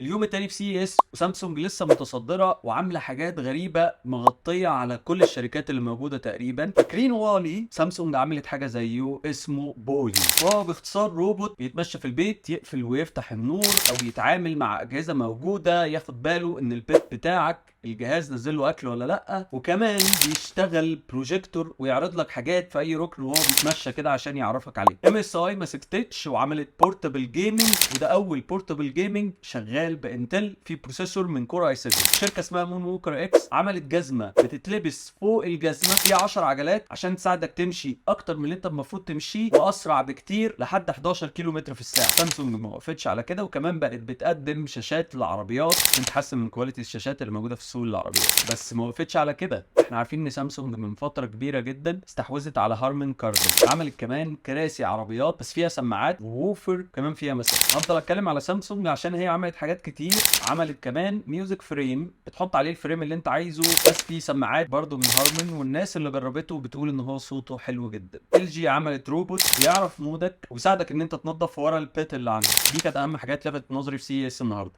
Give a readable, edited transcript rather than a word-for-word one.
اليوم التاني في سي اس وسامسونج لسه متصدره وعامله حاجات غريبه مغطيه على كل الشركات اللي موجوده تقريبا. فاكرين والي؟ سامسونج عملت حاجه زيه اسمه بولي، وهو باختصار روبوت بيتمشى في البيت، يقفل ويفتح النور او يتعامل مع اجهزه موجوده، ياخد باله ان البيت بتاعك الجهاز نزل له اكل ولا لا، وكمان بيشتغل بروجيكتور ويعرض لك حاجات في اي ركن وهو بيتمشى كده عشان يعرفك عليه. ام اس اي ما سكتتش وعملت بورتابل جيمنج، وده اول بورتابل جيمنج شغال بانتل في بروسيسور من كور اي 7. شركه اسمها مون ووكر اكس عملت جزمه بتتلبس فوق الجزمه فيها 10 عجلات عشان تساعدك تمشي اكتر من اللي انت المفروض تمشيه واسرع بكتير لحد 11 كيلو متر في الساعه. سامسونج ما وقفتش على كده وكمان بقت بتقدم شاشات للعربيات عشان تحسن من كواليتي الشاشات اللي موجوده في سوق العربيات. بس ما وقفتش على كده، احنا عارفين ان سامسونج من فتره كبيره جدا استحوذت على هارمان كاردن، عملت كمان كراسي عربيات بس فيها سماعات ووفر كمان فيها مساحه. هفضل اتكلم على سامسونج عشان هي عملت حاجات كتير. عملت كمان ميوزك فريم بتحط عليه الفريم اللي انت عايزه، بس فيه سماعات برضو من هارمان، والناس اللي جربته بتقول ان هو صوته حلو جدا. ال جي عملت روبوت بيعرف مودك ويساعدك ان انت تنظف ورا البيت اللي عندك. دي كانت اهم حاجات لفتت نظري في سي اس النهارده.